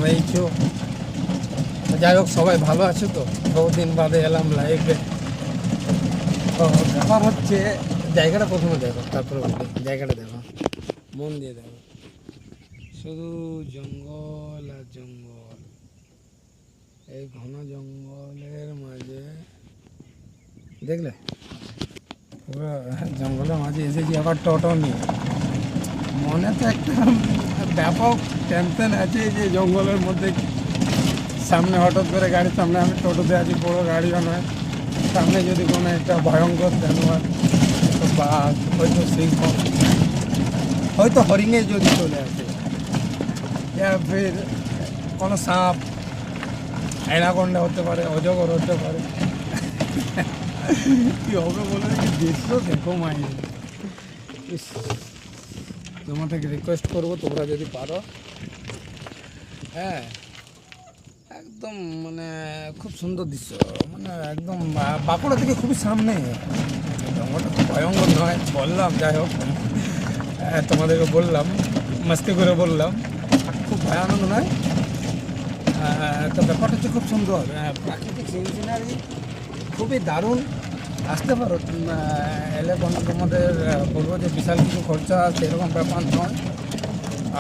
রয়েছো। যাই হোক, সবাই ভালো আছো তো? বহুদিন বাদে এলাম লাইভে। তো ব্যাপার হচ্ছে, জায়গাটা প্রথমে দেখো, তারপরে বলি। জায়গাটা দেখো, মন দিয়ে দেখো, শুধু জঙ্গল আর জঙ্গল। এই ঘন জঙ্গলের মাঝে দেখলে, পুরো জঙ্গলের মাঝে এসেছি আবার টোটো নিয়ে। মনে তো একটা ব্যাপক টেনশন আছে যে জঙ্গলের মধ্যে সামনে হঠাৎ করে গাড়ির সামনে, আমি টোটোতে আছি, বড় গাড়িও নয়, সামনে যদি কোনো একটা ভয়ঙ্কর জানোয়ার, বাঘ, হয়তো সিংহ, হয়তো হরিণে যদি চলে আসে, ফির কোনো সাপ, অ্যানাকোন্ডা হতে পারে, অজগর হতে পারে, কি হবে বলে দৃশ্য দেখো মাই। তোমাদেরকে রিকোয়েস্ট করবো, তোমরা যদি পারো, হ্যাঁ, একদম মানে খুব সুন্দর দৃশ্য, মানে একদম বাঁকুড়া থেকে খুবই সামনে। জঙ্গলটা খুব ভয়ঙ্কর নয়, বললাম, যাই হোক তোমাদেরকে বললাম, মাস্তি করে বললাম, খুব ভয়ানক নয়। তো ব্যাপারটা হচ্ছে খুব সুন্দর, প্রাকৃতিক সিনারি খুবই দারুণ। আসতে পারো, এলে কোনো তোমাদের বলবো যে বিশাল কিছু খরচা সেরকম ব্যাপার নয়,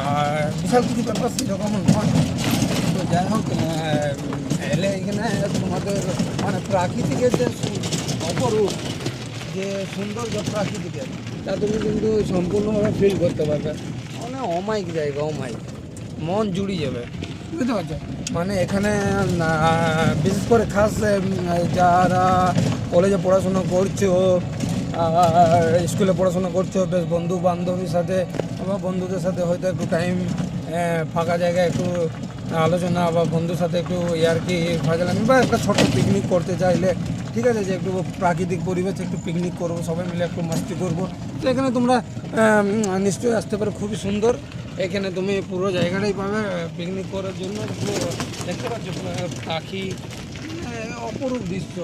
আর বিশাল কিছু ব্যাপার সেরকম নয়। তো যাই হোক, এলে এখানে তোমাদের মানে প্রাকৃতিকের যে অপরূপ, যে সৌন্দর্য প্রাকৃতিকের, তা তুমি কিন্তু সম্পূর্ণভাবে ফিল করতে পারবে। মানে অমায়িক জায়গা, অমায়িক, মন জুড়িয়ে যাবে, বুঝতে পারছো? মানে এখানে বিশেষ করে খাস যারা কলেজে পড়াশোনা করছো, আর স্কুলে পড়াশোনা করছো, বেশ বন্ধু বান্ধবীর সাথে বা বন্ধুদের সাথে হয়তো একটু টাইম ফাঁকা জায়গায় একটু আলোচনা, বা বন্ধুর সাথে একটু ইয়ার্কি ফাজলামি, বা একটা ছোট্ট পিকনিক করতে চাইলে, ঠিক আছে, যে একটু প্রাকৃতিক পরিবেশে একটু পিকনিক করবো, সবাই মিলে একটু মাস্তি করবো, তো এখানে তোমরা নিশ্চয়ই আসতে পারো। খুবই সুন্দর, এখানে তুমি পুরো জায়গাটাই পাবে পিকনিক করার জন্য। দেখতে পাচ্ছ পাখি, অপরূপ দৃশ্য।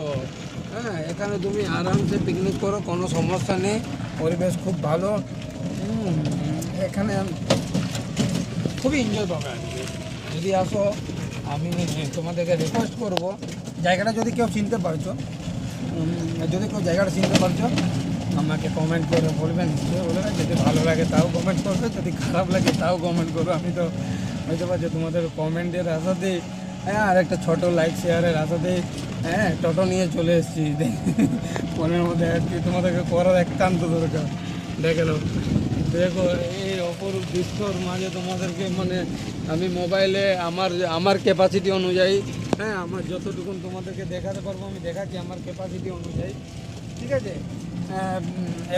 হ্যাঁ, এখানে তুমি আরামসে পিকনিক করো, কোনো সমস্যা নেই, পরিবেশ খুব ভালো। এখানে খুবই এনজয় পাবে আর কি। যদি আসো, আমি তোমাদেরকে রিকোয়েস্ট করব, জায়গাটা যদি কেউ চিনতে পারছো, যদি কেউ জায়গাটা চিনতে পারছো, আমাকে কমেন্ট করে বলবেন, নিশ্চয়ই বলবেন। যদি ভালো লাগে তাও কমেন্ট করবে, যদি খারাপ লাগে তাও কমেন্ট করবে। আমি তো বুঝতে পারছি তোমাদের কমেন্টের আশাতেই, হ্যাঁ, আর একটা ছোটো লাইক শেয়ারের আশাতেই, হ্যাঁ, টোটো নিয়ে চলে এসেছি। ফোনের মধ্যে আর কি তোমাদেরকে করার একান্ত দরকার। দেখো এই অপরূপ দৃশ্যর মাঝে তোমাদেরকে, মানে আমি মোবাইলে আমার ক্যাপাসিটি অনুযায়ী, হ্যাঁ, আমার যতটুকু তোমাদেরকে দেখাতে পারবো আমি দেখাচ্ছি আমার ক্যাপাসিটি অনুযায়ী, ঠিক আছে?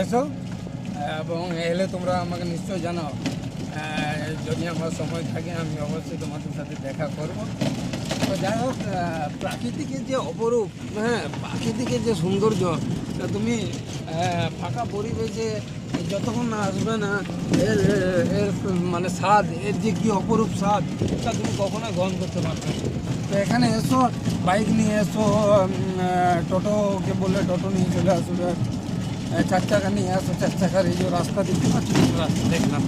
এসো, এবং এলে তোমরা আমাকে নিশ্চয়ই জানাও। যদি আমার সময় থাকে আমি অবশ্যই তোমাদের সাথে দেখা করবো। তো যাই হোক, প্রাকৃতিকের যে অপরূপ, হ্যাঁ, প্রাকৃতিকের যে সৌন্দর্য, তুমি ফাঁকা পরিবেশে যতক্ষণ না আসবে না, এর এর মানে স্বাদ, এর যে কী অপরূপ স্বাদ, তা তুমি কখনোই গ্রহণ করতে পারবে না। তো এখানে এসো, বাইক নিয়ে এসো, টোটোকে বললে টোটো নিয়ে চলে আসবে, 4 চাকা নিয়ে আসো, 4 চাকার এই যে রাস্তা দেখতে পাচ্ছি, রাস্তা দেখলাম,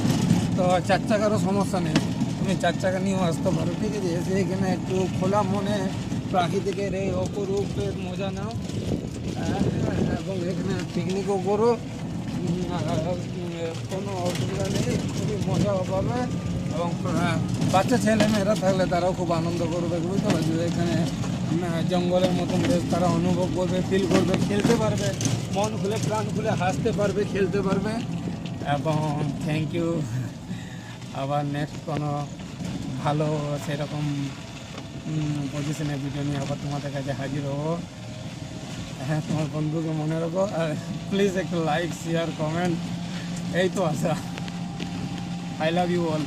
তো 4 চাকারও সমস্যা নেই, তুমি 4 চাকা নিয়েও আসতে পারো, ঠিক আছে? এসে এখানে একটু খোলা মনে প্রাকৃতিকের এই অপরূপের মজা নাও, এবং এখানে পিকনিকও করো, কোনো অসুবিধা নেই, খুবই মজা পাবে। এবং বাচ্চা ছেলে মেয়েরা থাকলে তারাও খুব আনন্দ করবে, বুঝতে পারছি? এখানে জঙ্গলের মতন বেশ তারা অনুভব করবে, ফিল করবে, খেলতে পারবে, মন খুলে প্রাণ খুলে হাসতে পারবে, খেলতে পারবে। এবং থ্যাংক ইউ। আবার নেক্সট কোনো ভালো সেরকম পজিশনে ভিডিও নিয়ে আবার তোমাদের কাছে হাজির হবো। হ্যাঁ, তোমার বন্ধুকে মনে রাখো, আর প্লিজ একটু লাইক, শেয়ার, কমেন্ট, এই তো আশা। I love you all.